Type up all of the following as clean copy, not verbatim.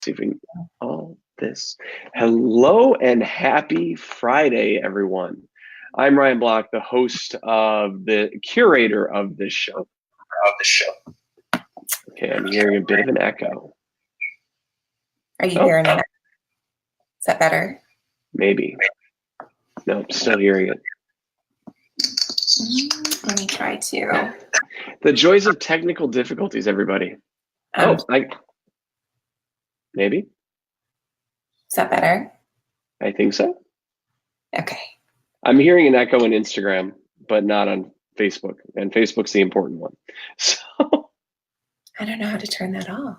See if we can all this. Hello and happy Friday, everyone. I'm Ryan Block, the host of the curator of this show. Okay, I'm hearing a bit of an echo. Are you hearing it? Is that better? Maybe. No, I'm still hearing it. Let me try to. The joys of technical difficulties, everybody. Maybe. Is that better? I think so. Okay. I'm hearing an echo on Instagram, but not on Facebook. And Facebook's the important one. So I don't know how to turn that off.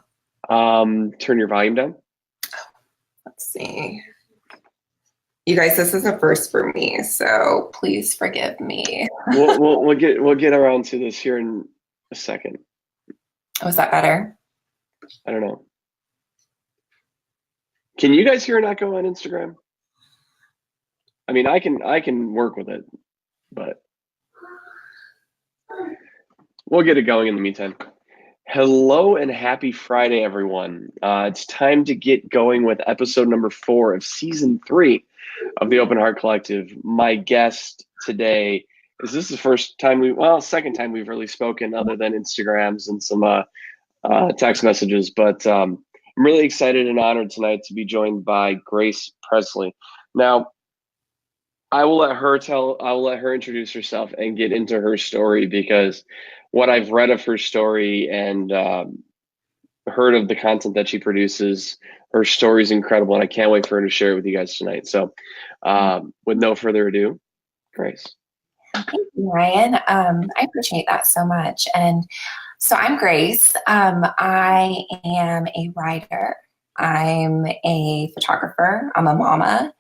Turn your volume down. Let's see. You guys, this is a first for me, so please forgive me. We'll get around to this here in a second. Oh, is that better? I don't know. Can you guys hear an echo on Instagram? I mean, I can work with it, but we'll get it going in the meantime. Hello and happy Friday, everyone. It's time to get going with episode number 4 of season 3 of the Open Heart Collective. My guest today is the first time second time we've really spoken other than Instagrams and some text messages, but I'm really excited and honored tonight to be joined by Grace Presley. Now, I will let her introduce herself and get into her story, because what I've read of her story and heard of the content that she produces, her story is incredible, and I can't wait for her to share it with you guys tonight. So with no further ado, Grace. Thank you, Ryan. I appreciate that so much. And so I'm Grace. I am a writer. I'm a photographer. I'm a mama.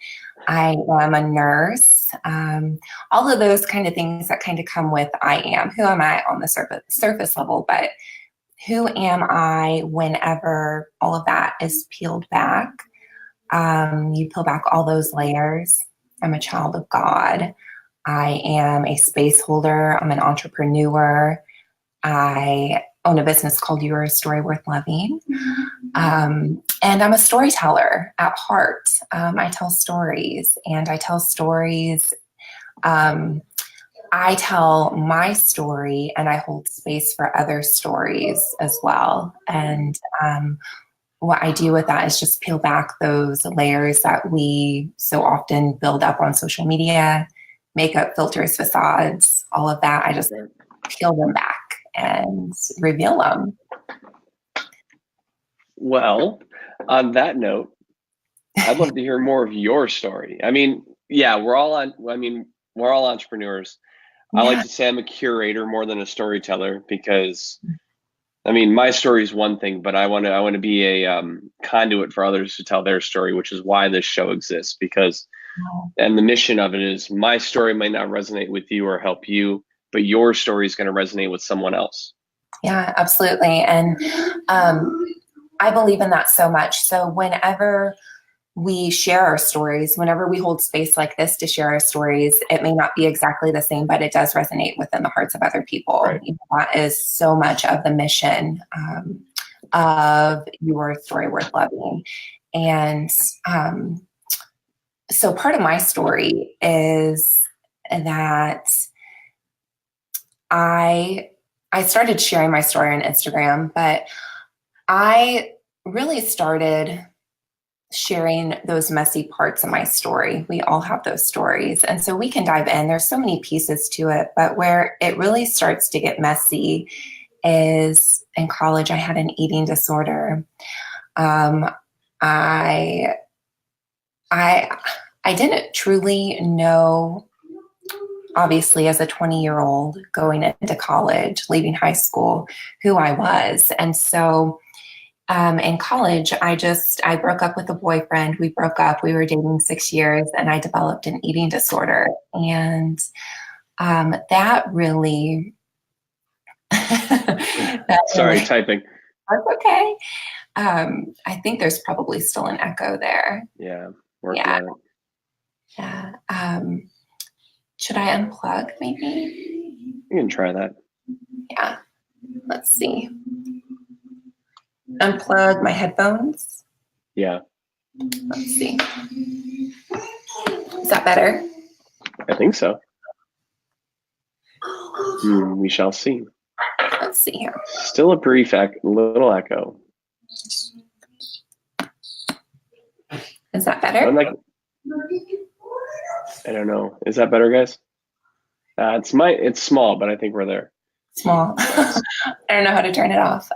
I am a nurse. All of those kind of things that kind of come with I am. Who am I on the surface level? But who am I whenever all of that is peeled back? You peel back all those layers. I'm a child of God. I am a space holder. I'm an entrepreneur. I own a business called Your Story Worth Loving. And I'm a storyteller at heart. I tell stories, and I tell stories. I tell my story, and I hold space for other stories as well. And what I do with that is just peel back those layers that we so often build up on social media, makeup, filters, facades, all of that. I just peel them back and reveal them. Well, on that note, I'd love to hear more of your story. I mean, yeah, we're all entrepreneurs. Yeah. I like to say I'm a curator more than a storyteller, because I mean, my story is one thing, but I want to be a conduit for others to tell their story, which is why this show exists. And the mission of it is, my story might not resonate with you or help you, but your story is going to resonate with someone else. Yeah, absolutely. And I believe in that so much. So whenever we share our stories, whenever we hold space like this to share our stories, it may not be exactly the same, but it does resonate within the hearts of other people. Right. You know, that is so much of the mission of Your Story Worth Loving. And so part of my story is that I started sharing my story on Instagram, but I really started sharing those messy parts of my story. We all have those stories. And so we can dive in. There's so many pieces to it, but where it really starts to get messy is in college. I had an eating disorder. I didn't truly know, obviously, as a 20-year-old going into college, leaving high school, who I was. And so in college, I broke up with a boyfriend. We broke up. We were dating 6 years, and I developed an eating disorder. And that really... Sorry, typing. That's okay. I think there's probably still an echo there. Yeah, working on it. Yeah. Should I unplug maybe? You can try that. Yeah. Let's see. Unplug my headphones. Yeah. Let's see. Is that better? I think so. We shall see. Let's see here. Still a brief little echo. Is that better? I don't know. Is that better, guys? It's small, but I think we're there. Small. I don't know how to turn it off.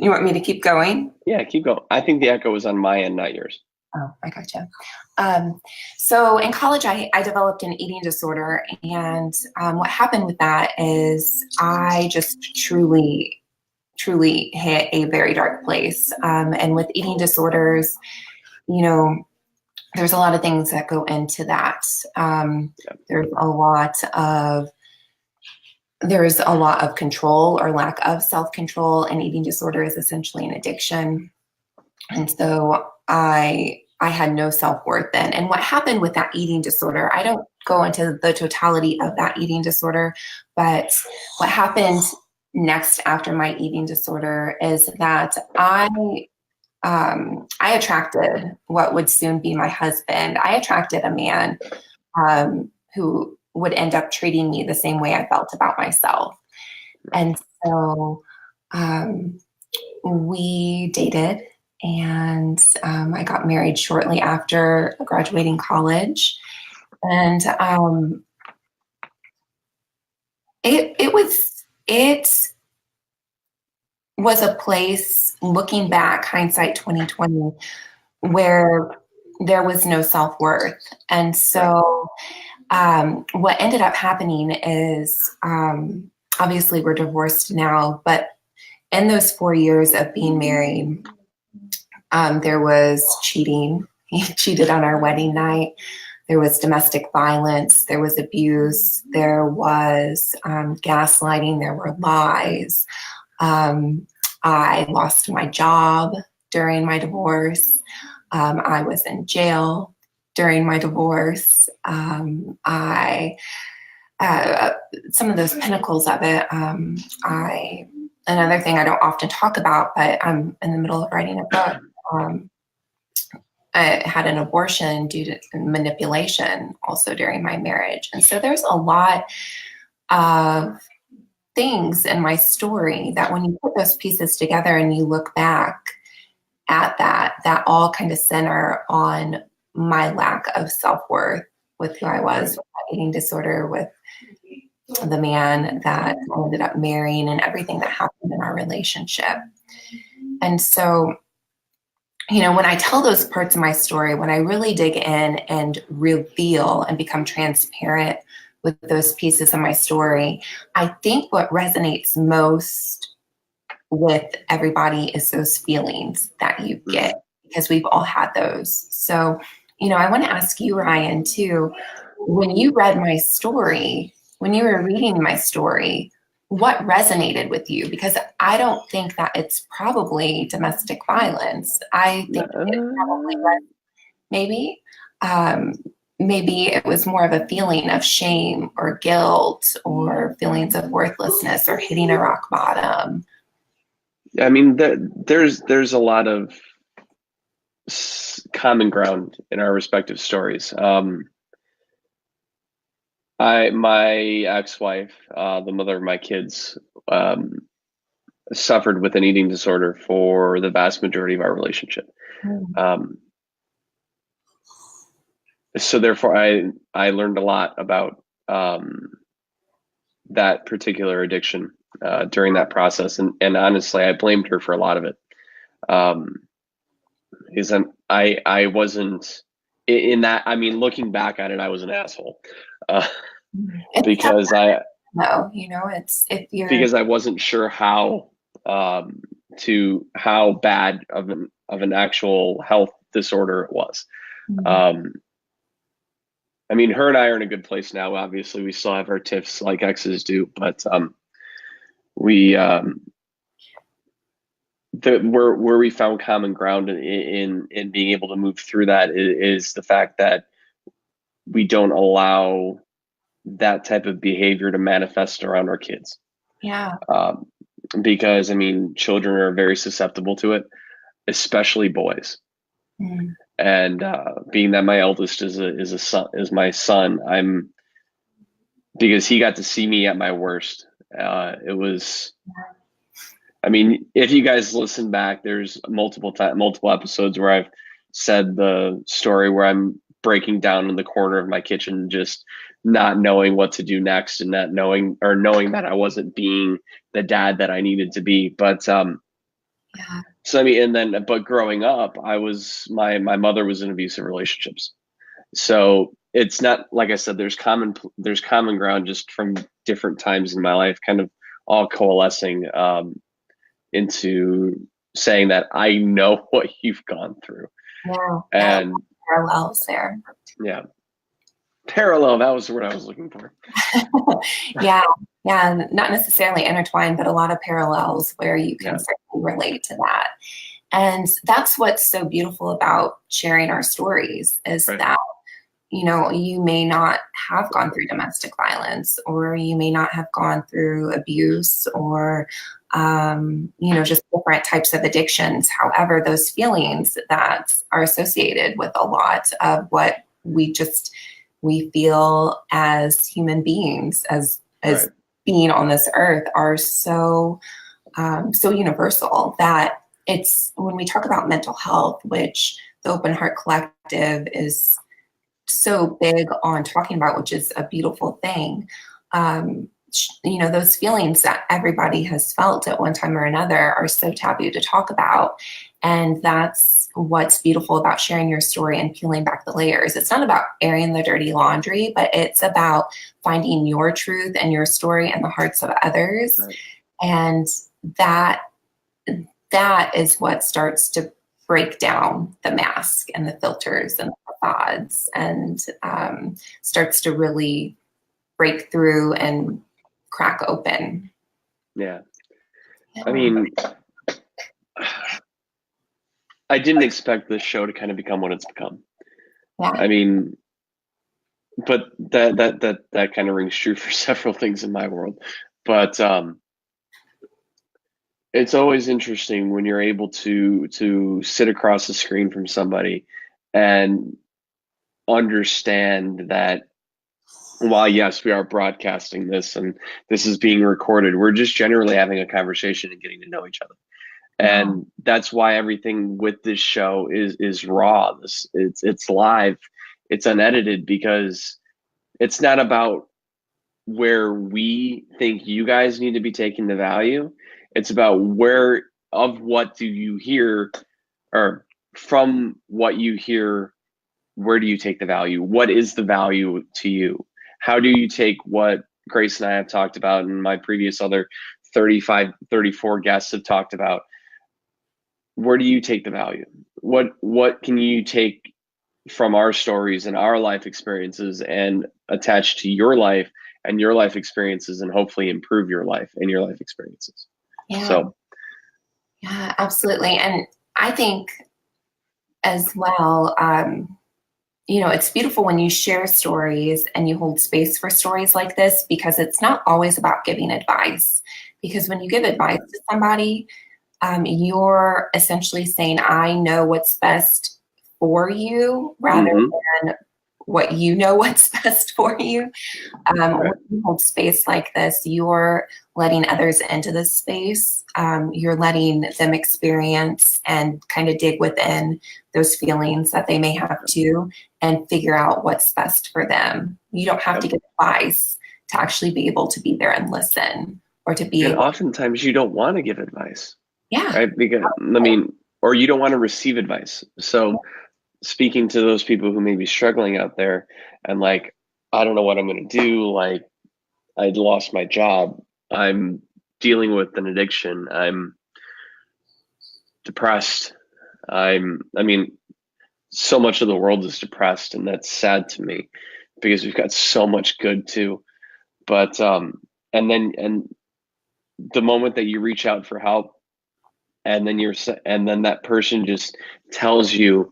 You want me to keep going? Yeah, keep going. I think the echo was on my end, not yours. Oh, I gotcha. So in college, I developed an eating disorder, and what happened with that is I just truly hit a very dark place. And with eating disorders, you know, there's a lot of things that go into that. There's a lot of control or lack of self-control, and eating disorder is essentially an addiction. And so I had no self-worth then. And what happened with that eating disorder, I don't go into the totality of that eating disorder, but what happened next after my eating disorder is that I attracted what would soon be my husband. I attracted a man who would end up treating me the same way I felt about myself. And so we dated, and I got married shortly after graduating college. And it was a place, looking back, hindsight 2020, where there was no self-worth. And so what ended up happening is, obviously we're divorced now, but in those 4 years of being married, there was cheating. He cheated on our wedding night. There was domestic violence. There was abuse. There was gaslighting. There were lies. I lost my job during my divorce. I was in jail during my divorce. Some of those pinnacles of it, another thing I don't often talk about, but I'm in the middle of writing a book. I had an abortion due to manipulation also during my marriage. And so there's a lot of things in my story that when you put those pieces together and you look back at that all kind of center on my lack of self-worth with who I was, with my eating disorder, with the man that I ended up marrying, and everything that happened in our relationship. And so, you know, when I tell those parts of my story, when I really dig in and reveal and become transparent with those pieces of my story, I think what resonates most with everybody is those feelings that you get, because we've all had those. So, you know, I want to ask you, Ryan, too, when you read my story, when you were reading my story, what resonated with you? Because I don't think that it's probably domestic violence. I think it probably was maybe it was more of a feeling of shame or guilt or feelings of worthlessness or hitting a rock bottom. I mean, there's a lot of common ground in our respective stories. My ex-wife, the mother of my kids, suffered with an eating disorder for the vast majority of our relationship. So therefore, I learned a lot about that particular addiction during that process, and honestly, I blamed her for a lot of it. Because I wasn't in that. I mean, looking back at it, I was an asshole. Because I wasn't sure how bad of an actual health disorder it was. I mean, her and I are in a good place now. Obviously, we still have our tiffs like exes do, but where we found common ground in being able to move through that is the fact that we don't allow that type of behavior to manifest around our kids. Yeah. Because I mean, children are very susceptible to it, especially boys. Mm. And being that my eldest is my son, because he got to see me at my worst. It was, I mean, if you guys listen back, there's multiple episodes where I've said the story where I'm breaking down in the corner of my kitchen, just not knowing what to do next, and not knowing that I wasn't being the dad that I needed to be. But Yeah. so I mean, but growing up, my mother was in abusive relationships. So it's not, like I said, there's common ground just from different times in my life, kind of all coalescing into saying that I know what you've gone through. Yeah. And Parallels there. yeah, parallel, that was the word I was looking for. Yeah. Yeah. Not necessarily intertwined, but a lot of parallels where you can certainly relate to that. And that's what's so beautiful about sharing our stories is that, you know, you may not have gone through domestic violence, or you may not have gone through abuse, or, you know, just different types of addictions. However, those feelings that are associated with a lot of what we feel as human beings, as being on this earth, are so universal that it's, when we talk about mental health, which the Open Heart Collective is so big on talking about, which is a beautiful thing. You know, those feelings that everybody has felt at one time or another are so taboo to talk about. And that's what's beautiful about sharing your story and peeling back the layers. It's not about airing the dirty laundry, but it's about finding your truth and your story in the hearts of others. Right. And that is what starts to break down the mask and the filters and the facades, and starts to really break through and crack open. Yeah. I mean, I didn't expect this show to kind of become what it's become. Yeah. I mean, but that kind of rings true for several things in my world. But it's always interesting when you're able to sit across the screen from somebody and understand that while yes, we are broadcasting this and this is being recorded, we're just generally having a conversation and getting to know each other. And that's why everything with this show is raw. It's live, it's unedited, because it's not about where we think you guys need to be taking the value. It's about what do you hear, or from what you hear, where do you take the value? What is the value to you? How do you take what Grace and I have talked about, and my previous other 35, 34 guests have talked about? Where do you take the value? What can you take from our stories and our life experiences and attach to your life and your life experiences, and hopefully improve your life and your life experiences? Yeah. So yeah, absolutely. And I think as well, you know, it's beautiful when you share stories and you hold space for stories like this, because it's not always about giving advice. Because when you give advice to somebody, you're essentially saying, I know what's best for you, rather than what you know what's best for you. When you hold space like this, you're letting others into this space. You're letting them experience and kind of dig within those feelings that they may have too, and figure out what's best for them. You don't have to give advice to actually be able to be there and listen, or to be. And oftentimes you don't want to give advice. Yeah. Right? Because or you don't want to receive advice. So speaking to those people who may be struggling out there and like, I don't know what I'm going to do. Like, I lost my job. I'm dealing with an addiction. I'm depressed. I mean, so much of the world is depressed, and that's sad to me, because we've got so much good too. But and the moment that you reach out for help, and then that person just tells you,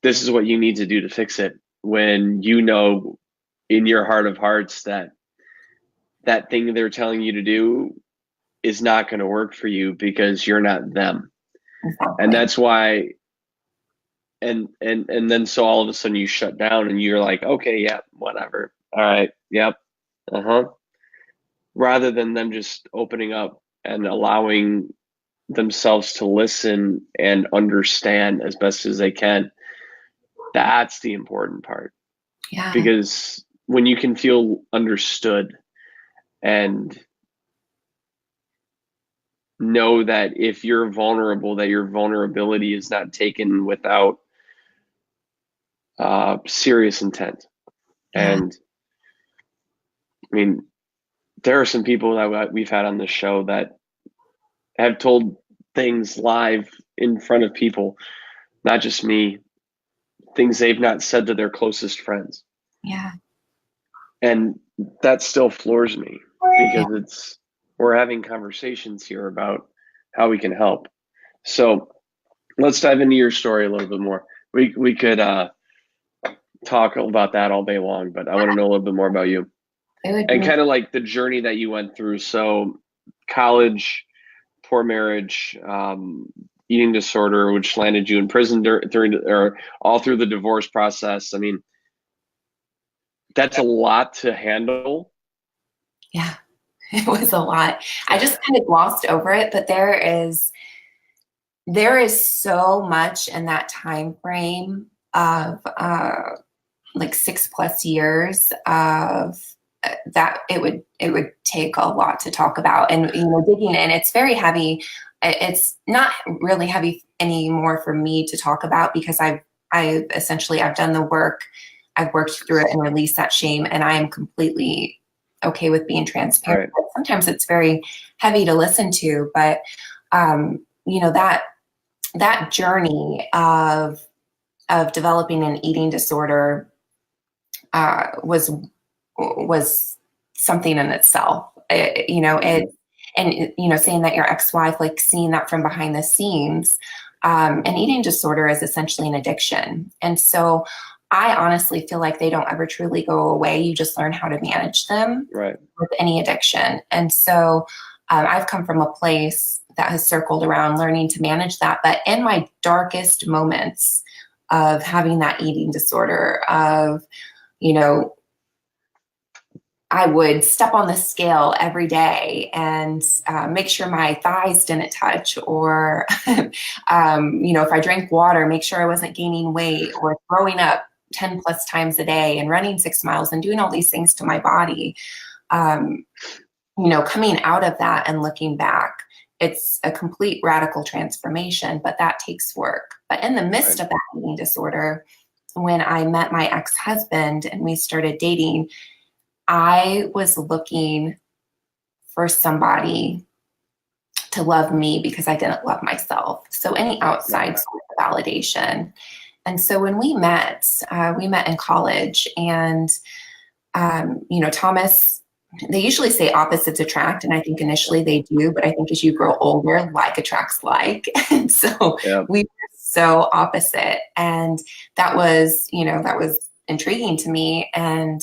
this is what you need to do to fix it, when you know in your heart of hearts that that thing they're telling you to do is not going to work for you, because you're not them. Exactly. And that's why, and then so all of a sudden you shut down and you're like, okay, yeah, whatever. All right. Yep. Uh-huh. Rather than them just opening up and allowing themselves to listen and understand as best as they can. That's the important part. Yeah. Because when you can feel understood and know that if you're vulnerable, that your vulnerability is not taken without serious intent. Yeah. And I mean, there are some people that we've had on the show that have told things live in front of people, not just me, things they've not said to their closest friends. Yeah. And that still floors me because we're having conversations here about how we can help. So let's dive into your story a little bit more. We could talk about that all day long, but I want to know a little bit more about you and kind of like the journey that you went through. So college, poor marriage, eating disorder, which landed you in prison during or all through the divorce process. I mean, that's a lot to handle. Yeah, it was a lot. I just kind of glossed over it, but there is so much in that time frame of like 6+ years of that it would take a lot to talk about. And digging in, it's very heavy. It's not really heavy anymore for me to talk about because I've done the work. I've worked through it and released that shame, and I am completely okay with being transparent. Right. Sometimes it's very heavy to listen to, but that journey of developing an eating disorder was something in itself. Saying that your ex-wife, like seeing that from behind the scenes, an eating disorder is essentially an addiction. And so I honestly feel like they don't ever truly go away. You just learn how to manage them with any addiction. And so I've come from a place that has circled around learning to manage that. But in my darkest moments of having that eating disorder, I would step on the scale every day and make sure my thighs didn't touch, or, if I drank water, make sure I wasn't gaining weight, or throwing up 10+ times a day and running 6 miles and doing all these things to my body. Coming out of that and looking back, it's a complete radical transformation, but that takes work. But in the midst of that eating disorder, when I met my ex-husband and we started dating, I was looking for somebody to love me because I didn't love myself. So any outside source of validation. And so when we met in college, and, Thomas, they usually say opposites attract. And I think initially they do, but I think as you grow older, like attracts like. And so we were so opposite. And that was intriguing to me. And,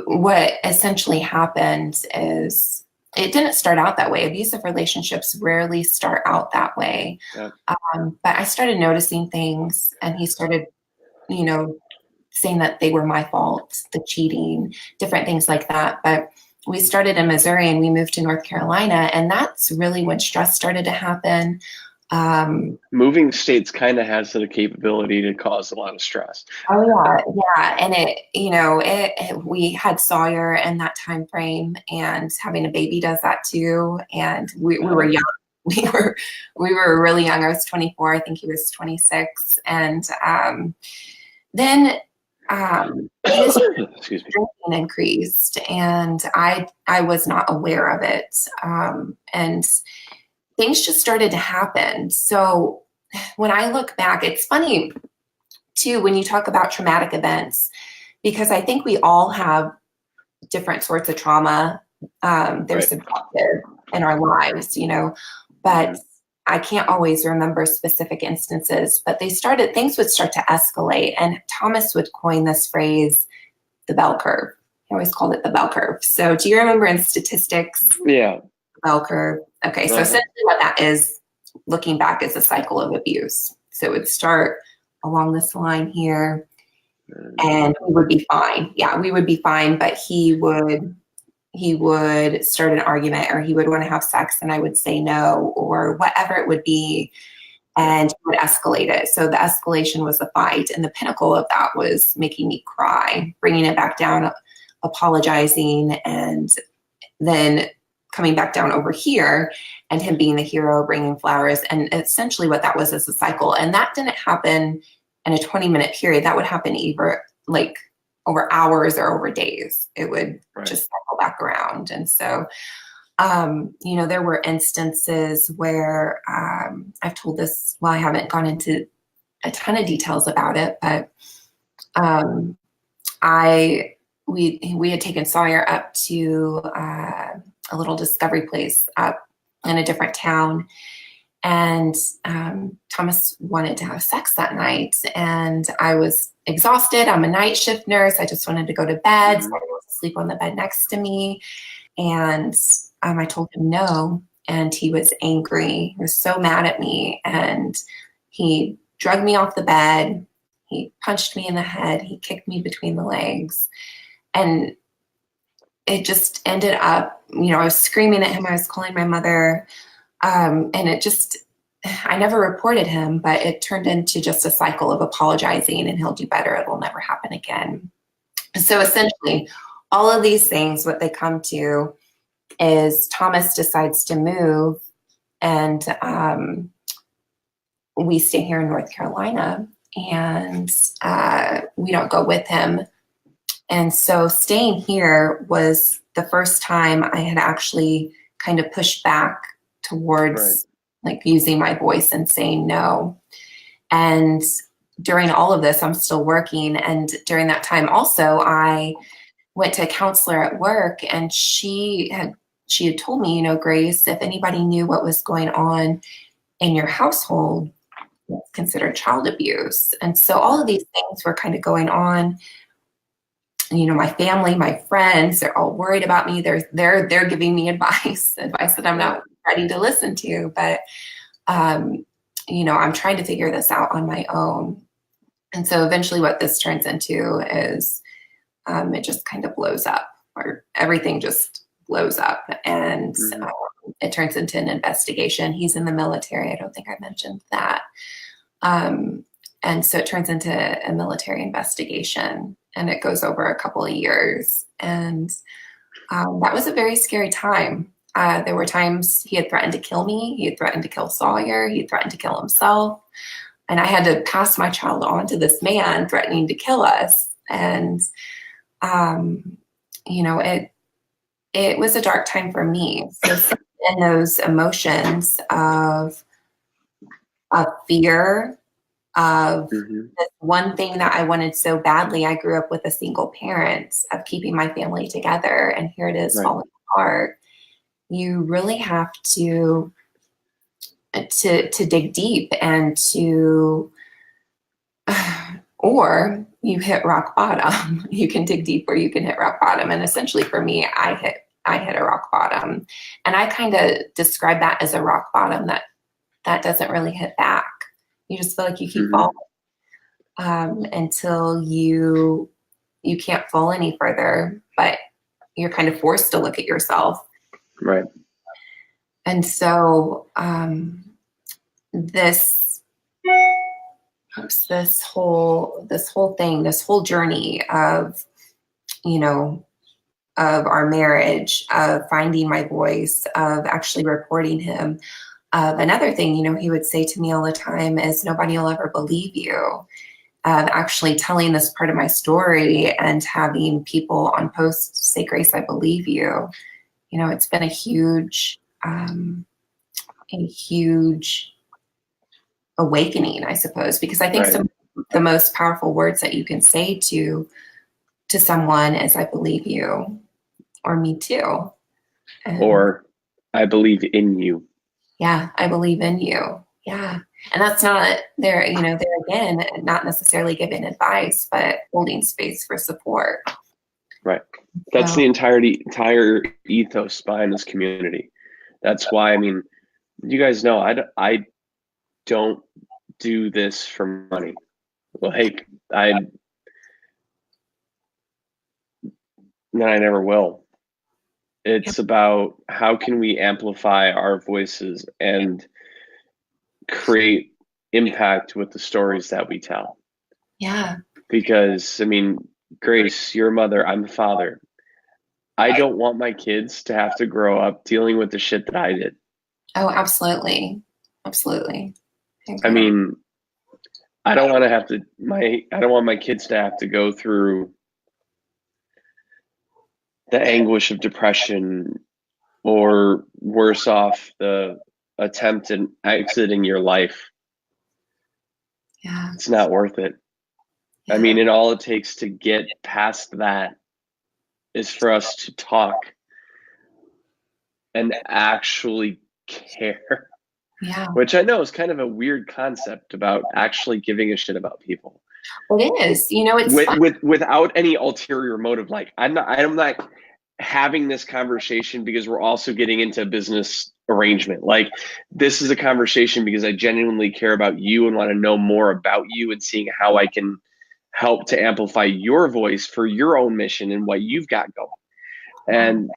what essentially happened is it didn't start out that way. Abusive relationships rarely start out that way. Yeah. But I started noticing things, and he started, saying that they were my fault, the cheating, different things like that. But we started in Missouri and we moved to North Carolina, and that's really when stress started to happen. Moving states kind of has the capability to cause a lot of stress. Oh yeah. And we had Sawyer in that time frame, and having a baby does that too. And we were young. We were really young. I was 24. I think he was 26. And then his drinking increased, and I was not aware of it. And things just started to happen. So when I look back, it's funny too, when you talk about traumatic events, because I think we all have different sorts of trauma. They're subjective in our lives, but I can't always remember specific instances, but things would start to escalate. And Thomas would coin this phrase, the bell curve. He always called it the bell curve. So do you remember in statistics? Yeah. Bell curve. Okay. So essentially what that is, looking back, is a cycle of abuse. So it would start along this line here, and we would be fine. Yeah, we would be fine, but he would start an argument, or he would want to have sex and I would say no, or whatever it would be, and he would escalate it. So the escalation was the fight, and the pinnacle of that was making me cry, bringing it back down, apologizing, and then coming back down over here, and him being the hero, bringing flowers. And essentially what that was is a cycle. And that didn't happen in a 20-minute period. That would happen either like over hours or over days. It would just cycle back around. And so, you know, there were instances where I've told this, well, I haven't gone into a ton of details about it, but we had taken Sawyer up to a little discovery place up in a different town. And Thomas wanted to have sex that night. And I was exhausted. I'm a night shift nurse. I just wanted to go to bed. So I was asleep on the bed next to me. And I told him no. And he was angry. He was so mad at me. And he dragged me off the bed. He punched me in the head. He kicked me between the legs. And it just ended up, you know, I was screaming at him. I was calling my mother. And it just, I never reported him, but it turned into just a cycle of apologizing, and he'll do better. It'll never happen again. So essentially, all of these things, what they come to is Thomas decides to move, and we stay here in North Carolina, and we don't go with him. And so staying here was the first time I had actually kind of pushed back towards like using my voice and saying no. And during all of this, I'm still working. And during that time also, I went to a counselor at work, and she had told me, you know, Grace, if anybody knew what was going on in your household, it's considered child abuse. And so all of these things were kind of going on. You know, my family, my friends, they're all worried about me. They're giving me advice that I'm not ready to listen to. But, you know, I'm trying to figure this out on my own. And so eventually what this turns into is it just kind of blows up, or everything just blows up. And it turns into an investigation. He's in the military. I don't think I mentioned that. And so it turns into a military investigation, and it goes over a couple of years. And that was a very scary time. There were times he had threatened to kill me. He had threatened to kill Sawyer. He had threatened to kill himself. And I had to pass my child on to this man threatening to kill us. And, you know, it was a dark time for me. So in those emotions of fear, of this one thing that I wanted so badly. I grew up with a single parent, of keeping my family together, and here it is falling apart. You really have to dig deep, and or you hit rock bottom. You can dig deep, or you can hit rock bottom. And essentially for me, I hit a rock bottom, and I kind of describe that as a rock bottom that doesn't really hit back. You just feel like you keep falling until you can't fall any further, but you're kind of forced to look at yourself. Right. And so this whole thing, this whole journey of, you know, of our marriage, of finding my voice, of actually reporting him. Another thing, you know, he would say to me all the time is, nobody will ever believe you. Actually telling this part of my story and having people on posts say, Grace, I believe you. You know, it's been a huge awakening, I suppose, because I think some of the most powerful words that you can say to someone is, I believe you, or me too. Or I believe in you. Yeah, I believe in you. Yeah. And that's not there, you know, there again, not necessarily giving advice, but holding space for support. Right. That's the entire ethos behind this community. That's why, I mean, you guys know, I don't do this for money. Like I never will. It's about how can we amplify our voices and create impact with the stories that we tell. Yeah. Because I mean, Grace, you're a mother, I'm a father. I don't want my kids to have to grow up dealing with the shit that I did. Oh, absolutely. Absolutely. I mean, I don't want my kids to have to go through the anguish of depression, or worse off, the attempt at exiting your life. Yeah. It's not worth it. I mean, and all it takes to get past that is for us to talk and actually care. Yeah. Which I know is kind of a weird concept about actually giving a shit about people. It is. You know, it's without any ulterior motive. Like I'm not having this conversation because we're also getting into a business arrangement. Like this is a conversation because I genuinely care about you and want to know more about you and seeing how I can help to amplify your voice for your own mission and what you've got going. And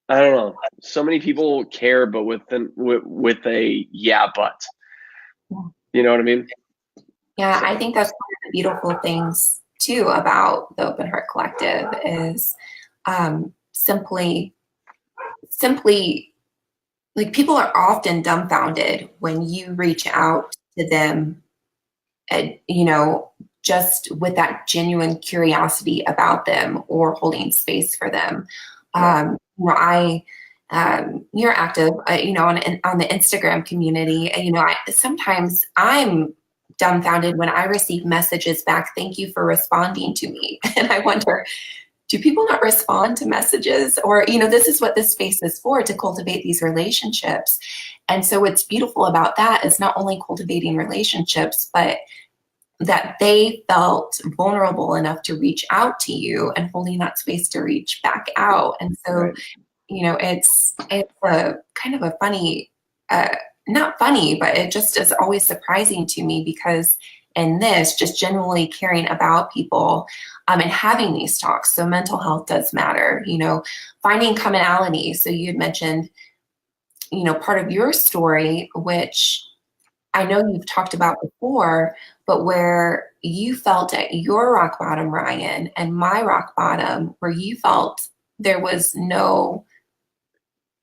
I don't know. So many people care, but with a yeah, but. You know what I mean? Yeah, I think that's one of the beautiful things too about the Open Heart Collective is simply like people are often dumbfounded when you reach out to them, and, you know, just with that genuine curiosity about them or holding space for them. You know, you're active, you know, on the Instagram community, and you know, sometimes I'm dumbfounded when I receive messages back, "Thank you for responding to me," and I wonder, do people not respond to messages? Or, you know, this is what this space is for, to cultivate these relationships. And so what's beautiful about that is not only cultivating relationships, but that they felt vulnerable enough to reach out to you and holding that space to reach back out. And so, right. You know, it's a kind of a funny, not funny, but it just is always surprising to me, because in this, just genuinely caring about people, and having these talks. So mental health does matter, you know, finding commonality. So you had mentioned, you know, part of your story, which I know you've talked about before, but where you felt at your rock bottom, Ryan, and my rock bottom, where you felt there was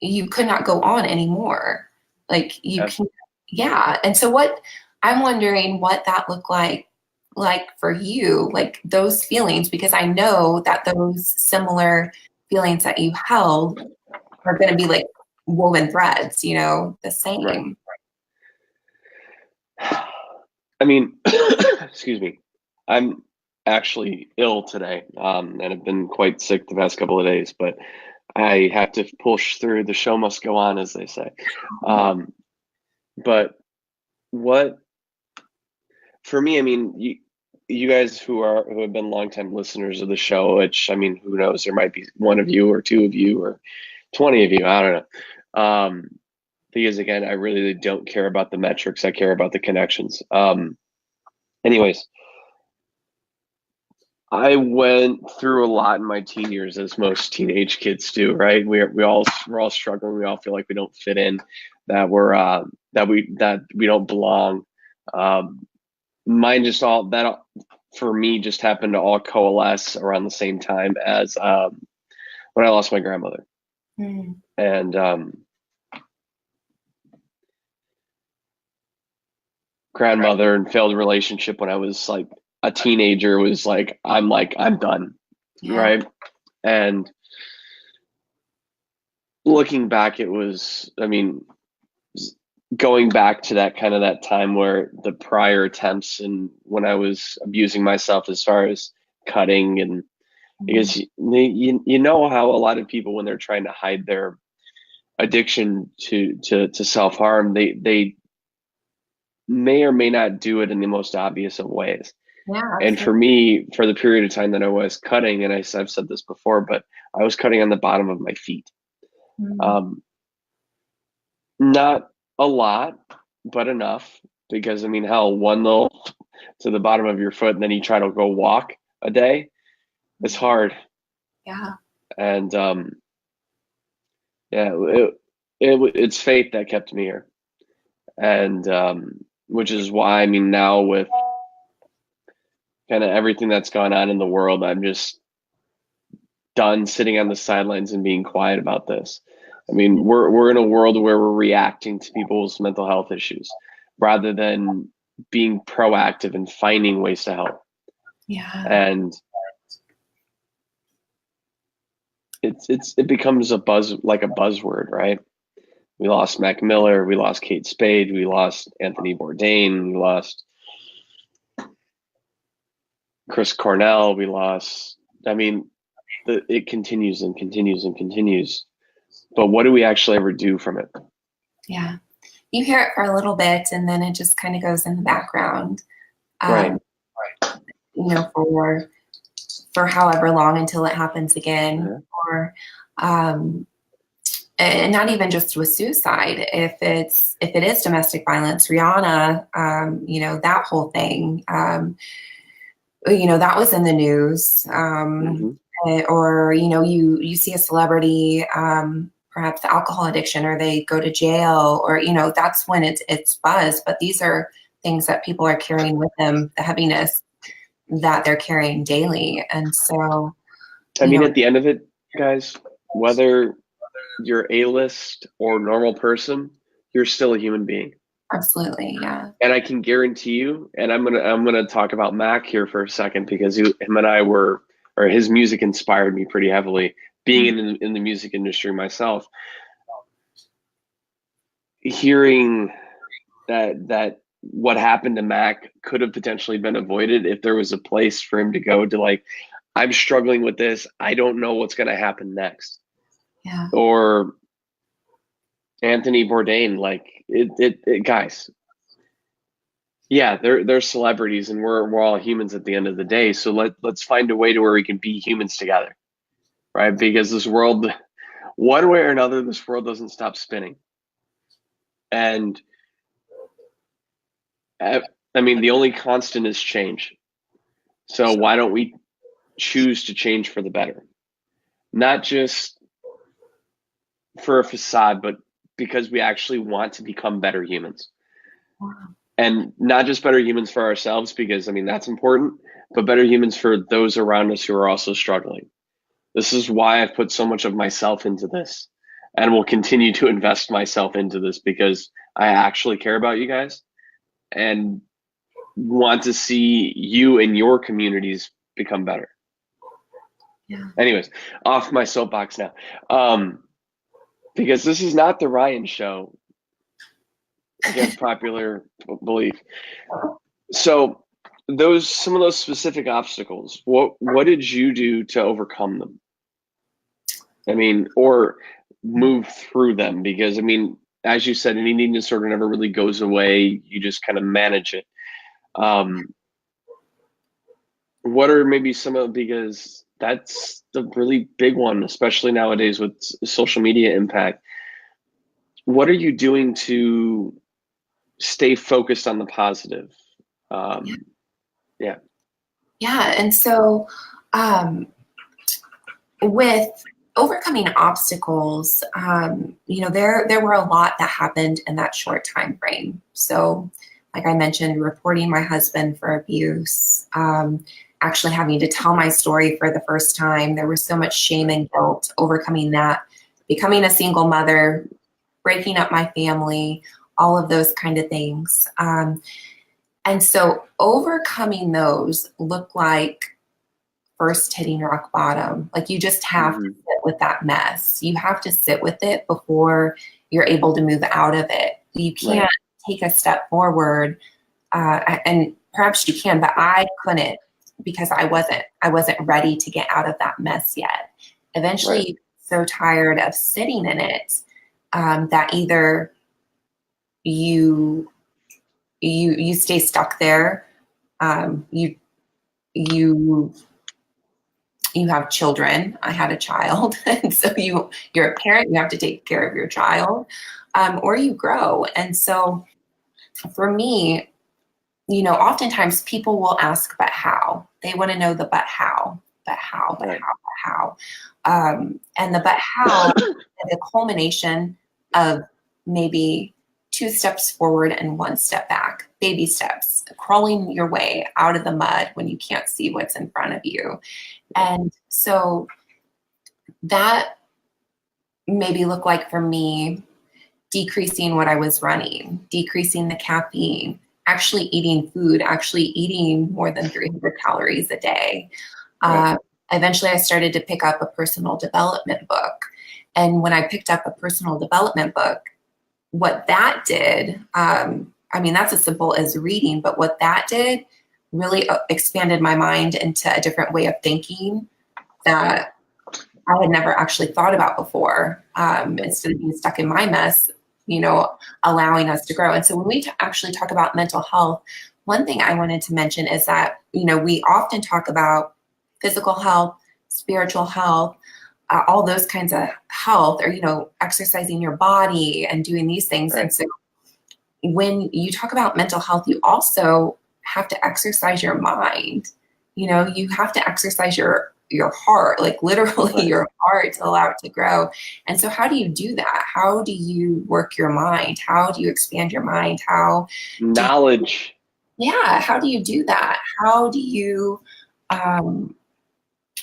you could not go on anymore. Like you can, yeah. And so I'm wondering what that looked like for you, like those feelings, because I know that those similar feelings that you held are going to be like woven threads, you know, the same. Right. I mean, excuse me, I'm actually ill today, and I've been quite sick the past couple of days, but I have to push through. The show must go on, as they say. But what, for me, I mean, you guys who have been longtime listeners of the show, which, I mean, who knows, there might be one of you or two of you or 20 of you, I don't know. Because again, I really don't care about the metrics. I care about the connections. Anyways, I went through a lot in my teen years, as most teenage kids do, right? We're all struggling. We all feel like we don't fit in, that we don't belong. Mine just all that for me just happened to all coalesce around the same time as when I lost my grandmother. And grandmother and failed relationship when I was like a teenager was like, I'm done. Yeah. Right. And looking back, it was, I mean, going back to that kind of that time where the prior attempts and when I was abusing myself as far as cutting, and because you know how a lot of people, when they're trying to hide their addiction to self-harm, they may or may not do it in the most obvious of ways. Yeah, and for me, for the period of time that I was cutting, and I've said this before, but I was cutting on the bottom of my feet. Not a lot, but enough. Because I mean, hell, one little to the bottom of your foot, and then you try to go walk a day. It's hard, Yeah. and yeah, it's fate that kept me here, and which is why I mean now with kind of everything that's gone on in the world, I'm just done sitting on the sidelines and being quiet about this. I mean, we're in a world where we're reacting to people's mental health issues rather than being proactive and finding ways to help. Yeah. And it becomes a buzzword, right? We lost Mac Miller, we lost Kate Spade, we lost Anthony Bourdain, we lost Chris Cornell, we lost. I mean, it continues and continues and continues. But what do we actually ever do from it? Yeah. You hear it for a little bit and then it just kind of goes in the background. Right. You know, for however long until it happens again. Or and not even just with suicide. If it is domestic violence, Rihanna, you know, that whole thing, you know, that was in the news. Or, you know, you see a celebrity, perhaps alcohol addiction, or they go to jail, or, you know, that's when it's buzz. But these are things that people are carrying with them, the heaviness that they're carrying daily. And so, I mean, at the end of it, guys, whether you're A-list or normal person, you're still a human being. Absolutely, yeah. And I can guarantee you, and I'm gonna talk about Mac here for a second because him and I were, or his music inspired me pretty heavily. Being in the music industry myself, hearing that what happened to Mac could have potentially been avoided if there was a place for him to go to, like, I'm struggling with this. I don't know what's going to happen next. Yeah. Or Anthony Bourdain, like guys. Yeah, they're celebrities, and we're all humans at the end of the day. So let's find a way to where we can be humans together, right? Because this world, one way or another, this world doesn't stop spinning. And I mean, the only constant is change. So why don't we choose to change for the better? Not just for a facade, but because we actually want to become better humans. Wow. And not just better humans for ourselves, because I mean, that's important, but better humans for those around us who are also struggling. This is why I've put so much of myself into this, and will continue to invest myself into this, because I actually care about you guys and want to see you and your communities become better. Yeah. Anyways, off my soapbox now. Because this is not the Ryan show, against popular belief. So some of those specific obstacles, what did you do to overcome them? I mean, or move through them? Because I mean, as you said, an eating disorder never really goes away. You just kind of manage it. What are maybe some of, because that's the really big one, especially nowadays with social media impact. What are you doing to stay focused on the positive? Yeah. And so with overcoming obstacles, you know, there were a lot that happened in that short time frame. So like I mentioned, reporting my husband for abuse, actually having to tell my story for the first time. There was so much shame and guilt, overcoming that, becoming a single mother, breaking up my family, all of those kind of things. And so overcoming those look like first hitting rock bottom. Like you just have to sit with that mess. You have to sit with it before you're able to move out of it. You can't take a step forward, and perhaps you can, but I couldn't, because I wasn't ready to get out of that mess yet. Eventually, you get so tired of sitting in it that either you stay stuck there. You have children. I had a child, and so you're a parent. You have to take care of your child, or you grow. And so for me, oftentimes people will ask, but how? They want to know the but how, but how, but Right. how, but how. And the but how is a culmination of maybe 2 steps forward and 1 step back, baby steps, crawling your way out of the mud when you can't see what's in front of you. And so that maybe look like for me, decreasing what I was running, decreasing the caffeine, actually eating food, actually eating more than 300 calories a day. Right. Eventually, I started to pick up a personal development book. And when I picked up a personal development book, what that did, that's as simple as reading, but what that did really expanded my mind into a different way of thinking that I had never actually thought about before. Instead of being stuck in my mess, allowing us to grow. And so when we actually talk about mental health, one thing I wanted to mention is that, we often talk about physical health, spiritual health, all those kinds of health, or, exercising your body and doing these things. Right. And so when you talk about mental health, you also have to exercise your mind. You have to exercise your heart, like literally Right. your heart, to allow it to grow. And so how do you do that? How do you work your mind? How do you expand your mind? Knowledge. How do you do that? How do you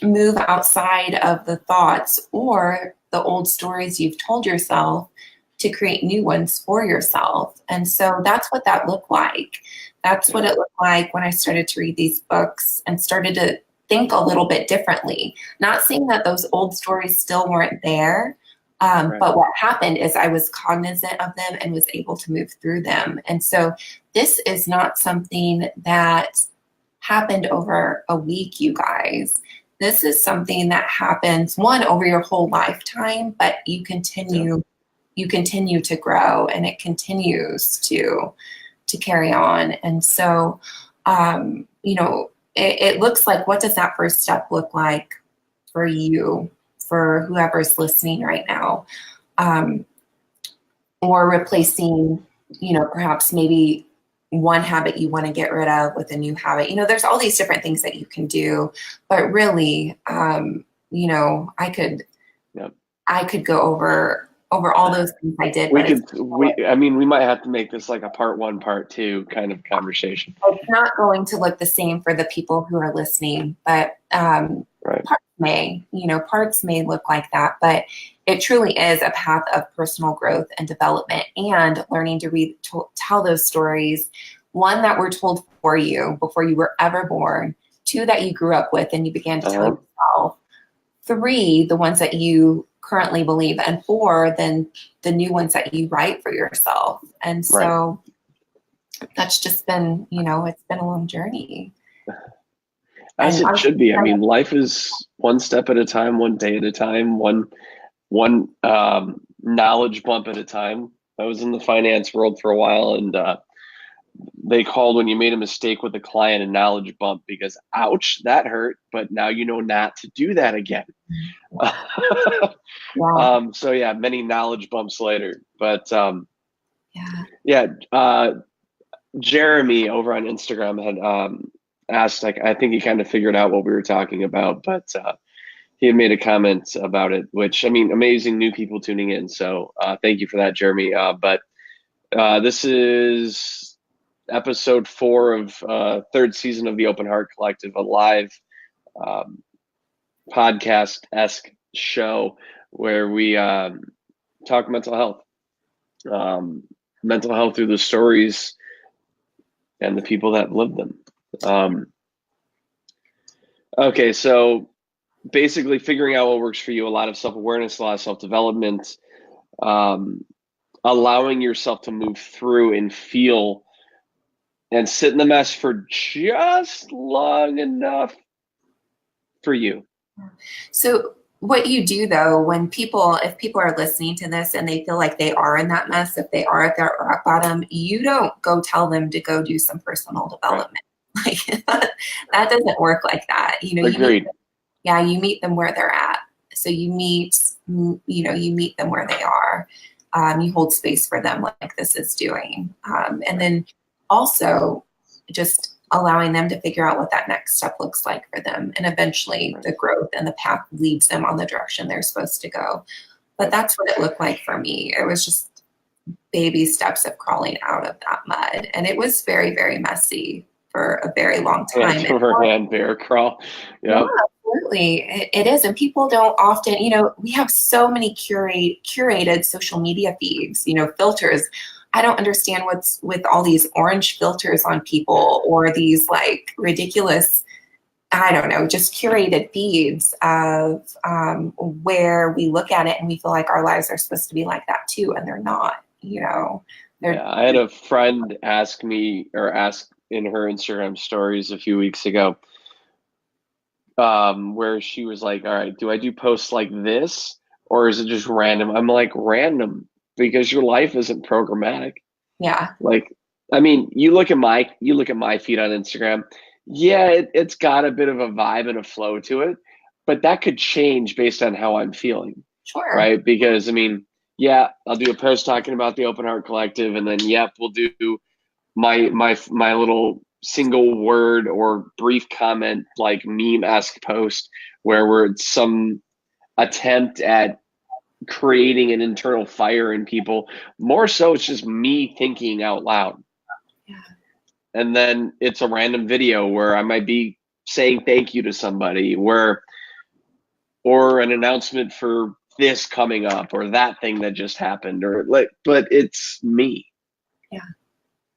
move outside of the thoughts or the old stories you've told yourself to create new ones for yourself? And so that's what that looked like. That's what it looked like when I started to read these books and started to think a little bit differently. Not saying that those old stories still weren't there, but what happened is I was cognizant of them and was able to move through them. And so this is not something that happened over a week, you guys. This is something that happens, one, over your whole lifetime, but you continue to grow, and it continues to carry on. And so, it looks like, what does that first step look like for you, for whoever's listening right now? Or replacing, perhaps maybe one habit you want to get rid of with a new habit. There's all these different things that you can do, but really, I could go over all those things I did. We might have to make this like a part 1, part 2 kind of conversation. It's not going to look the same for the people who are listening, but parts may look like that, but it truly is a path of personal growth and development, and learning to tell those stories, one, that were told for you before you were ever born, 2, that you grew up with and you began to tell yourself, 3, the ones that you currently believe, and 4, then the new ones that you write for yourself. And so that's just been, it's been a long journey. As it should be. I mean, life is one step at a time, one day at a time, one knowledge bump at a time. I was in the finance world for a while, and they called when you made a mistake with a client a knowledge bump, because ouch, that hurt, but now you know not to do that again. So yeah, many knowledge bumps later. But Jeremy over on Instagram had asked, like, I think he kind of figured out what we were talking about, but he had made a comment about it, which, I mean, amazing new people tuning in. So thank you for that, Jeremy. But this is episode 4 of 3rd season of the Open Heart Collective, a live podcast-esque show where we talk mental health through the stories and the people that lived them. Okay, so basically figuring out what works for you, a lot of self-awareness, a lot of self-development, allowing yourself to move through and feel and sit in the mess for just long enough for you. So what you do, though, if people are listening to this and they feel like they are in that mess, if they are at their rock bottom, you don't go tell them to go do some personal development. Like that doesn't work like that. Agreed. You meet them where they're at. So you meet them where they are. you hold space for them like this is doing. And then also just allowing them to figure out what that next step looks like for them. And eventually the growth and the path leads them on the direction they're supposed to go. But that's what it looked like for me. It was just baby steps of crawling out of that mud. And it was very, very messy for a very long time. Hand bear crawl. Yep. Yeah, absolutely. It is. And people don't often, we have so many curated social media feeds, filters. I don't understand what's with all these orange filters on people or these like ridiculous, I don't know, just curated feeds of where we look at it and we feel like our lives are supposed to be like that too. And they're not, I had a friend ask in her Instagram stories a few weeks ago, where she was like, all right, do I do posts like this or is it just random? I'm like, random, because your life isn't programmatic. Yeah. Like, I mean, you look at my feed on Instagram. Yeah, it's got a bit of a vibe and a flow to it, but that could change based on how I'm feeling. Sure. Right? Because I mean, yeah, I'll do a post talking about the Open Heart Collective, and then we'll do my little single word or brief comment like meme-esque post where we're some attempt at creating an internal fire in people. More so it's just me thinking out loud. Yeah. And then it's a random video where I might be saying thank you to somebody, or an announcement for this coming up or that thing that just happened, but it's me. Yeah.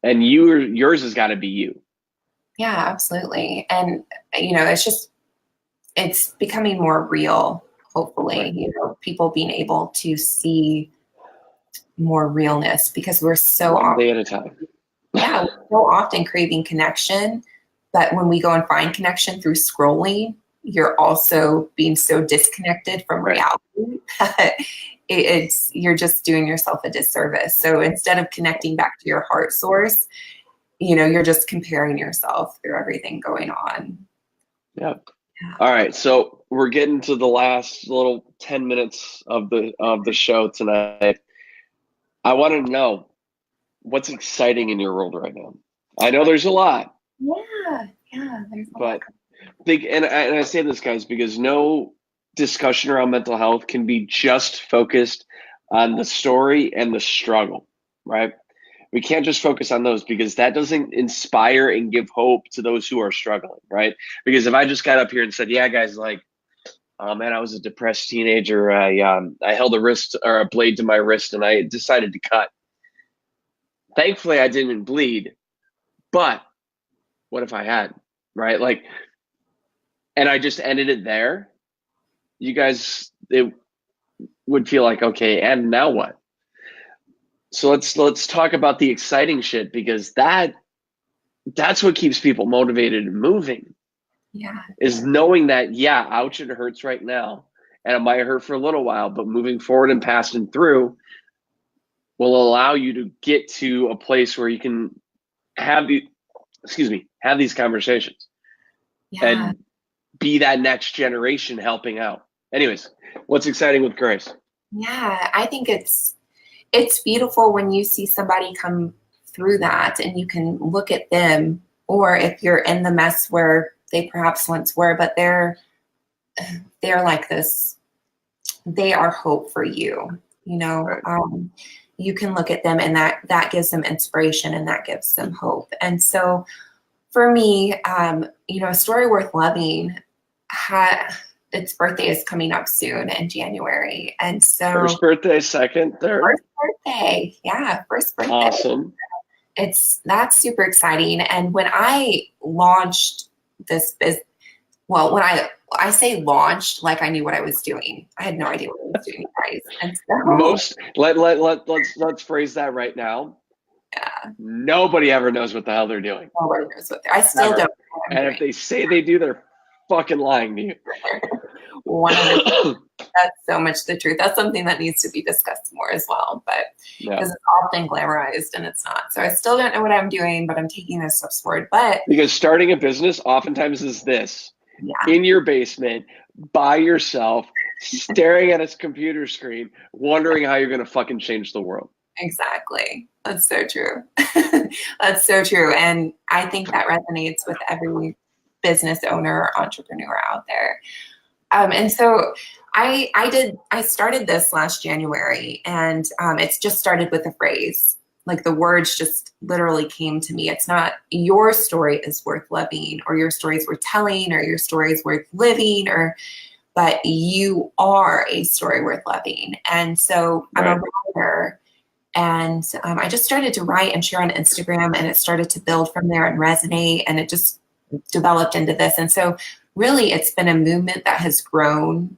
And yours has got to be you. Yeah, absolutely. And it's becoming more real, hopefully, right. People being able to see more realness because we're so one day at a time. Yeah, we're so often craving connection, but when we go and find connection through scrolling, you're also being so disconnected from reality that you're just doing yourself a disservice. So instead of connecting back to your heart source, you're just comparing yourself through everything going on. Yep. Yeah. All right. So we're getting to the last little 10 minutes of the show tonight. I want to know what's exciting in your world right now. I know there's a lot. Yeah. There's a lot. And I say this, guys, because no discussion around mental health can be just focused on the story and the struggle, right? We can't just focus on those because that doesn't inspire and give hope to those who are struggling, right? Because if I just got up here and said, yeah, guys, like, oh man, I was a depressed teenager. I held a blade to my wrist and I decided to cut. Thankfully, I didn't bleed, but what if I had, right? Like, and I just ended it there. You guys, it would feel like, okay, and now what? So let's talk about the exciting shit, because that's what keeps people motivated and moving. Yeah. Is knowing that, yeah, ouch, it hurts right now. And it might hurt for a little while, but moving forward and passing through will allow you to get to a place where you can have these conversations. Yeah. And be that next generation helping out. Anyways, what's exciting with Grace? Yeah, I think it's beautiful when you see somebody come through that and you can look at them, or if you're in the mess where they perhaps once were, but they're like this, they are hope for you, right. You can look at them and that gives them inspiration and that gives them hope. And so for me, A Story Worth Loving, its birthday is coming up soon in January. And so first birthday, second, third? First birthday. Yeah, first birthday. Awesome. That's super exciting. And when I launched this business, well, when I say launched, like I knew what I was doing. I had no idea what I was doing, guys. And so let's phrase that right now. Yeah. Nobody ever knows what the hell they're doing. Nobody knows what I still don't know what I'm doing. If they say they do, they're fucking lying to you. 100%. That's so much the truth. That's something that needs to be discussed more as well, but because it's often glamorized and it's not. So I still don't know what I'm doing, but I'm taking those steps forward. But because starting a business oftentimes is this in your basement by yourself staring at his computer screen, wondering how you're going to fucking change the world. Exactly. That's so true. That's so true. And I think that resonates with every business owner or entrepreneur out there. And so I started this last January, and it's just started with a phrase. Like the words just literally came to me. It's not your story is worth living, or your story is worth telling, or your story is worth living, but you are a story worth living. And so I'm a writer, and I just started to write and share on Instagram, and it started to build from there and resonate, and it just developed into this. And so really it's been a movement that has grown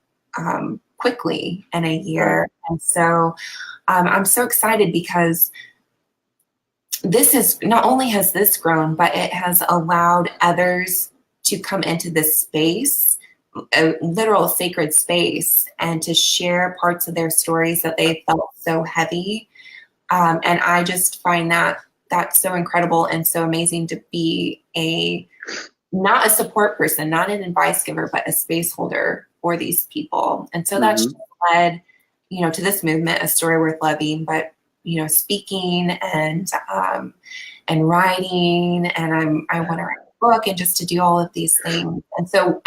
quickly in a year. Right. And so I'm so excited because this is not only has this grown, but it has allowed others to come into this space, a literal sacred space, and to share parts of their stories that they felt so heavy. And I just find that that's so incredible and so amazing to be not a support person, not an advice giver, but a space holder for these people. And so that's just led, to this movement, A Story Worth Living, but, speaking and writing, and I want to write a book and just to do all of these things. And so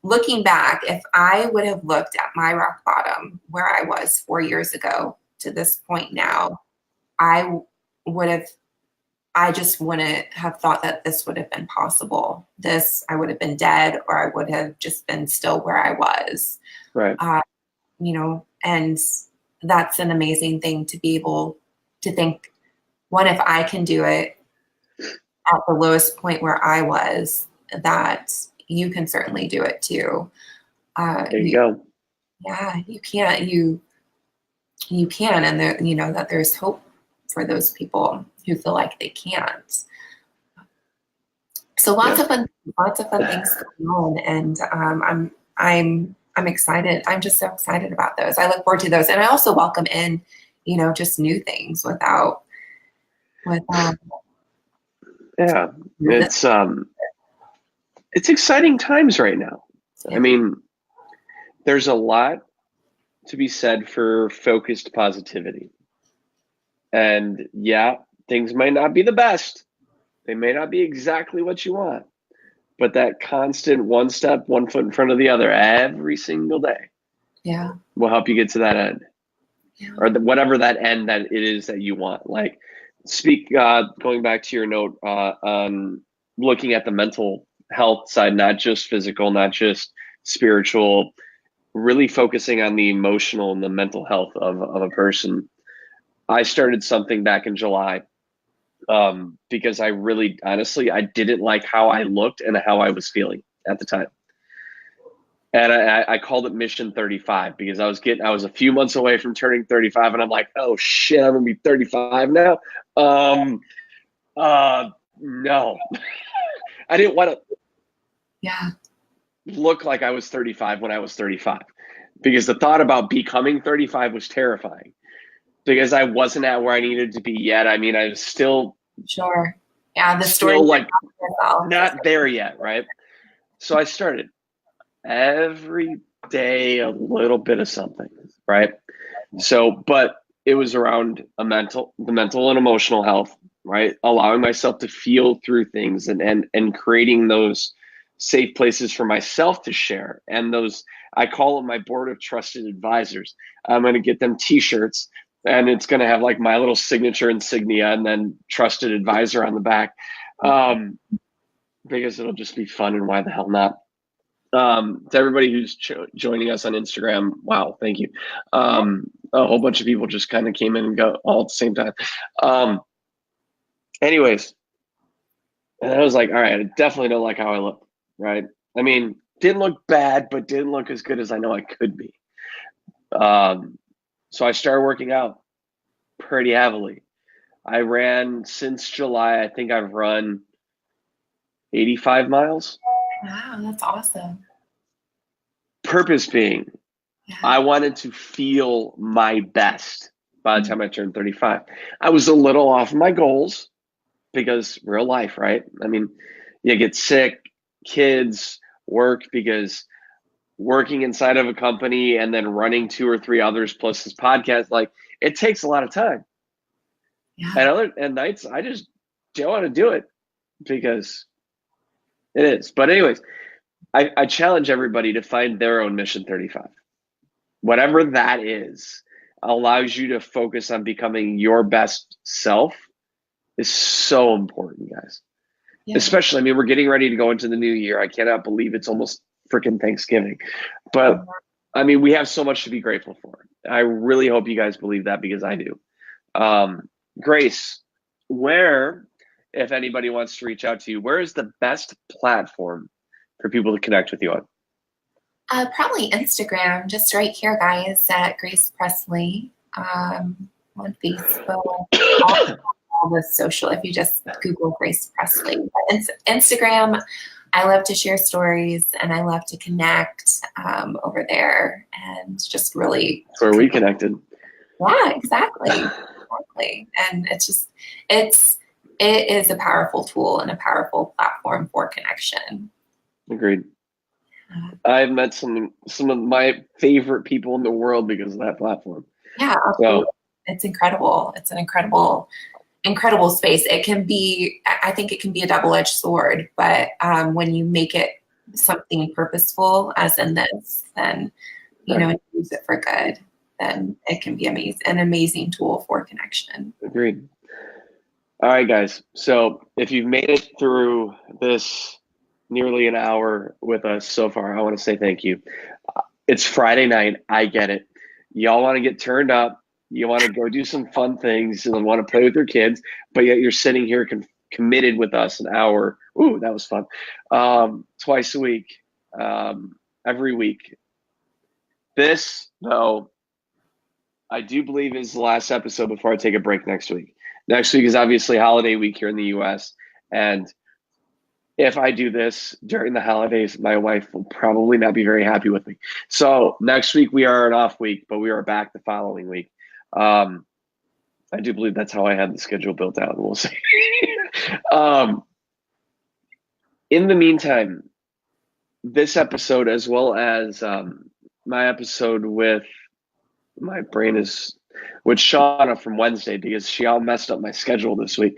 looking back, if I would have looked at my rock bottom where I was 4 years ago to this point now, I just wouldn't have thought that this would have been possible. I would have been dead, or I would have just been still where I was. Right. And that's an amazing thing to be able to think, one, if I can do it at the lowest point where I was, that you can certainly do it too. There you go. Yeah, you can. You can, and there, that there's hope for those people who feel like they can't. So lots of fun things going on, and I'm excited. I'm just so excited about those. I look forward to those, and I also welcome in, just new things yeah, it's exciting times right now. Yeah. I mean, there's a lot to be said for focused positivity. And yeah, things might not be the best. They may not be exactly what you want, but that constant one step, one foot in front of the other every single day will help you get to that end, or whatever that end that it is that you want. Like going back to your note on looking at the mental health side, not just physical, not just spiritual, really focusing on the emotional and the mental health of a person. I started something back in July because I really, honestly, I didn't like how I looked and how I was feeling at the time. And I called it Mission 35 because I was a few months away from turning 35, and I'm like, oh shit, I'm gonna be 35 now. No, I didn't want to look like I was 35 when I was 35, because the thought about becoming 35 was terrifying. Because I wasn't at where I needed to be yet. I mean, I was still the story like not there yet, right? So I started every day a little bit of something, right? So, but it was around the mental and emotional health, right? Allowing myself to feel through things and creating those safe places for myself to share. And those, I call them my board of trusted advisors. I'm going to get them t-shirts, and it's going to have like my little signature insignia and then trusted advisor on the back, because it'll just be fun, and why the hell not? To everybody who's joining us on Instagram, wow, thank you. A whole bunch of people just kind of came in and go all at the same time. Anyways, and I was like, all right, I definitely don't like how I look, right? I mean, didn't look bad, but didn't look as good as I know I could be. So I started working out pretty heavily. I ran since July. I think I've run 85 miles. Wow, that's awesome. Purpose being, I wanted to feel my best by the time I turned 35. I was a little off my goals because real life, right? I mean, you get sick, kids, work, because working inside of a company and then running 2 or 3 others plus this podcast, like it takes a lot of time. Yeah. And nights I just don't want to do it because it is. But anyways, I challenge everybody to find their own mission 35. Whatever that is, allows you to focus on becoming your best self is so important, guys. Yeah. Especially, I mean, we're getting ready to go into the new year. I cannot believe it's almost freaking Thanksgiving. But I mean, we have so much to be grateful for. I really hope you guys believe that because I do. Grace, where, if anybody wants to reach out to you, where is the best platform for people to connect with you on? Probably Instagram, just right here, guys, at Grace Presley, on Facebook, all the social, if you just Google Grace Presley. Instagram, I love to share stories and I love to connect over there and just really. That's where we connected. Yeah, exactly. And it is a powerful tool and a powerful platform for connection. Agreed. I've met some of my favorite people in the world because of that platform. Yeah, absolutely. It's incredible. It's an incredible space. It can be, I think it can be a double-edged sword, but when you make it something purposeful, as in this, then and use it for good, then it can be an amazing tool for connection. Agreed. All right, guys. So if you've made it through this nearly an hour with us so far, I want to say thank you. It's Friday night. I get it. Y'all want to get turned up. You want to go do some fun things and want to play with your kids, but yet you're sitting here committed with us an hour. Ooh, that was fun. Twice a week, every week. This, though, I do believe is the last episode before I take a break next week. Next week is obviously holiday week here in the U.S. And if I do this during the holidays, my wife will probably not be very happy with me. So next week we are an off week, but we are back the following week. I do believe that's how I had the schedule built out. We'll see. In the meantime, this episode, as well as my episode with Shauna from Wednesday, because she all messed up my schedule this week.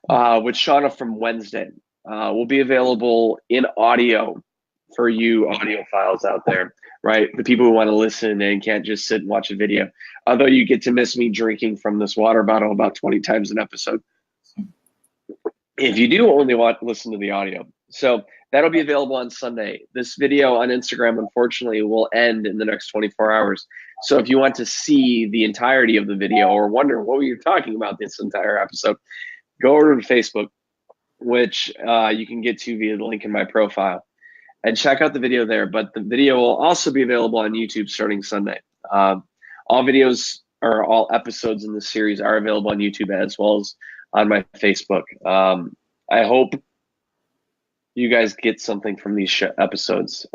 With Shauna from Wednesday will be available in audio for you audiophiles out there, right? The people who want to listen and can't just sit and watch a video. Although you get to miss me drinking from this water bottle about 20 times an episode. If you do only want to listen to the audio. So that'll be available on Sunday. This video on Instagram, unfortunately, will end in the next 24 hours. So if you want to see the entirety of the video or wonder what were you talking about this entire episode, go over to Facebook, which you can get to via the link in my profile, and check out the video there. But the video will also be available on YouTube starting Sunday. All videos or all episodes in the series are available on YouTube as well as on my Facebook. I hope you guys get something from these episodes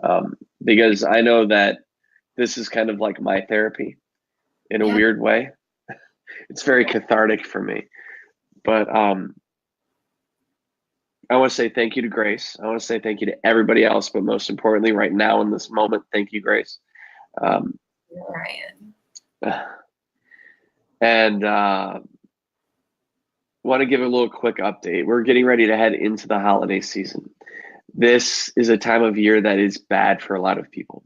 because I know that this is kind of like my therapy in a weird way. It's very cathartic for me. But I want to say thank you to Grace. I want to say thank you to everybody else, but most importantly, right now in this moment, thank you, Grace. Ryan. And want to give a little quick update. We're getting ready to head into the holiday season. This is a time of year that is bad for a lot of people,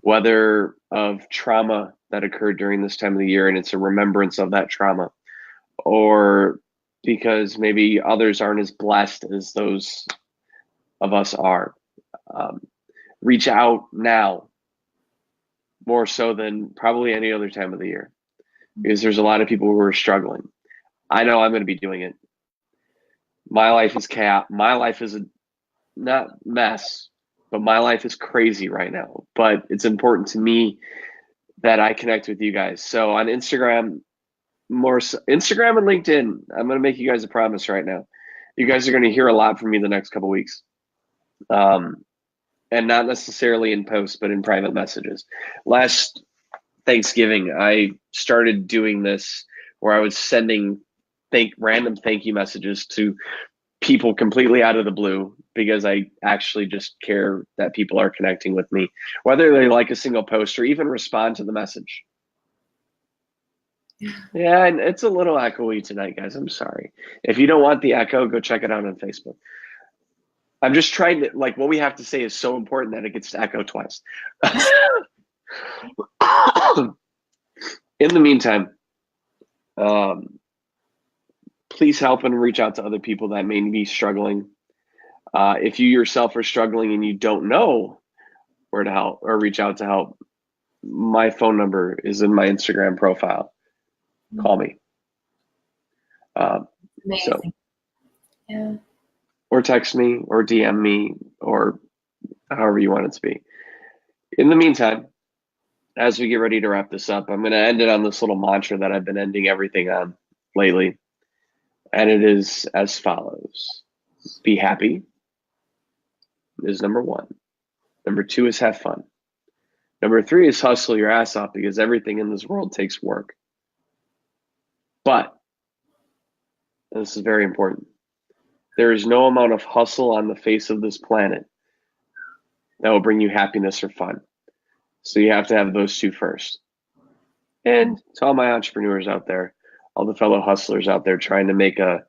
whether of trauma that occurred during this time of the year and it's a remembrance of that trauma, or because maybe others aren't as blessed as those of us are. Reach out now more so than probably any other time of the year because there's a lot of people who are struggling. I know I'm going to be doing it. My life is chaos. My life is not mess, but my life is crazy right now. But it's important to me that I connect with you guys. So on Instagram, Instagram and LinkedIn, I'm going to make you guys a promise right now. You guys are going to hear a lot from me the next couple weeks. And not necessarily in posts, but in private messages. Last Thanksgiving, I started doing this where I was sending random thank you messages to people completely out of the blue because I actually just care that people are connecting with me, whether they like a single post or even respond to the message. Yeah, and it's a little echoey tonight, guys. I'm sorry. If you don't want the echo, go check it out on Facebook. I'm just trying to, like, what we have to say is so important that it gets to echo twice. In the meantime, please help and reach out to other people that may be struggling. If you yourself are struggling and you don't know where to help or reach out to help, my phone number is in my Instagram profile. Call me. Amazing. So, yeah. Or text me or DM me or however you want it to be. In the meantime, as we get ready to wrap this up, I'm going to end it on this little mantra that I've been ending everything on lately. And it is as follows. Be happy is number 1. Number 2 is have fun. Number 3 is hustle your ass off because everything in this world takes work. But, and this is very important, there is no amount of hustle on the face of this planet that will bring you happiness or fun. So you have to have those 2 first. And to all my entrepreneurs out there, all the fellow hustlers out there trying to make a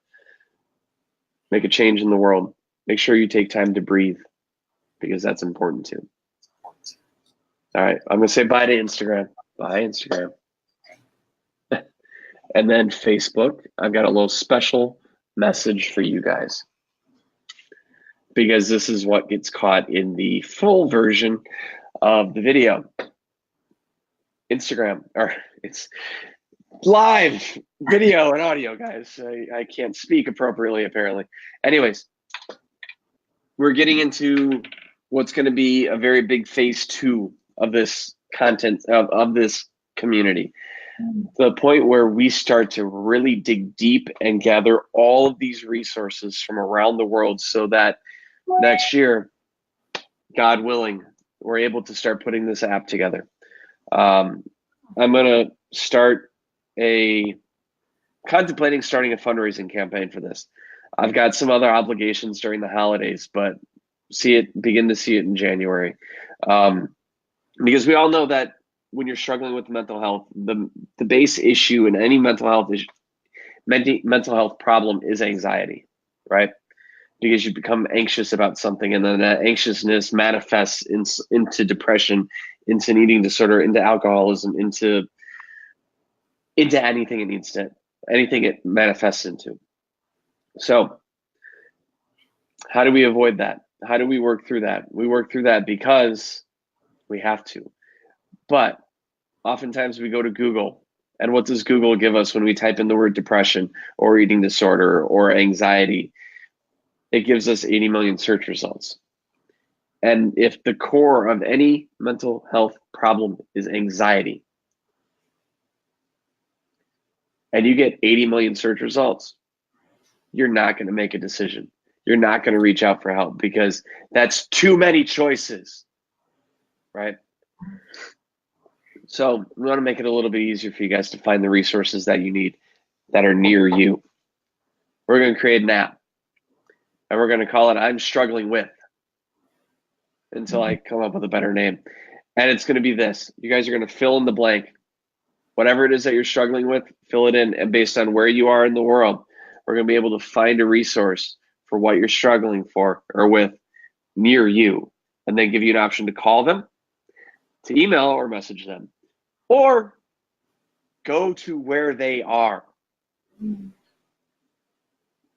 change in the world, make sure you take time to breathe because that's important too. All right, I'm going to say bye to Instagram. Bye, Instagram. And then Facebook, I've got a little special message for you guys because this is what gets caught in the full version of the video. Instagram, or it's live video and audio, guys. I can't speak appropriately, apparently. Anyways, we're getting into what's going to be a very big phase 2 of this content, of this community. The point where we start to really dig deep and gather all of these resources from around the world so that next year, God willing, we're able to start putting this app together. I'm going to start contemplating starting a fundraising campaign for this. I've got some other obligations during the holidays, but begin to see it in January. Because we all know that when you're struggling with mental health, the base issue in any mental health problem is anxiety, right? Because you become anxious about something, and then that anxiousness manifests into depression, into an eating disorder, into alcoholism, into anything it manifests into. So how do we avoid that? How do we work through that? We work through that because we have to. But oftentimes we go to Google, and what does Google give us when we type in the word depression or eating disorder or anxiety? It gives us 80 million search results. And if the core of any mental health problem is anxiety, and you get 80 million search results, you're not going to make a decision. You're not going to reach out for help because that's too many choices, right? So we want to make it a little bit easier for you guys to find the resources that you need that are near you. We're going to create an app, and we're going to call it I'm Struggling With until I come up with a better name. And it's going to be this. You guys are going to fill in the blank. Whatever it is that you're struggling with, fill it in. And based on where you are in the world, we're going to be able to find a resource for what you're struggling for or with near you, and then give you an option to call them, to email or message them, or go to where they are.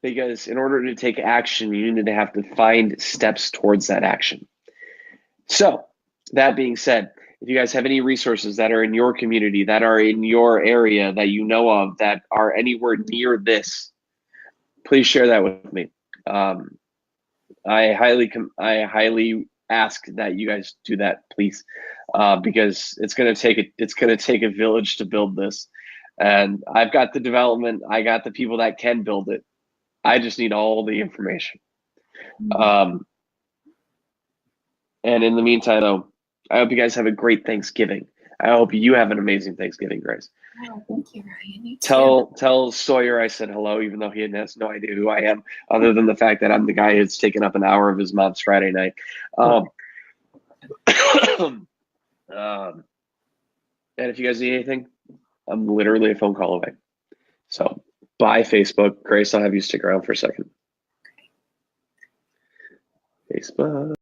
Because in order to take action, you need to have to find steps towards that action. So that being said, if you guys have any resources that are in your community, that are in your area that you know of, that are anywhere near this, please share that with me. I highly ask that you guys do that, please, because it's going to take a village to build this. And I've got the development, I got the people that can build it. I just need all the information. And in the meantime, though, I hope you guys have a great Thanksgiving. I hope you have an amazing Thanksgiving, Grace. Oh, thank you, Ryan. You too. Tell Sawyer I said hello, even though he has no idea who I am, other than the fact that I'm the guy who's taken up an hour of his mom's Friday night. And if you guys need anything, I'm literally a phone call away. So bye, Facebook. Grace, I'll have you stick around for a second. Facebook.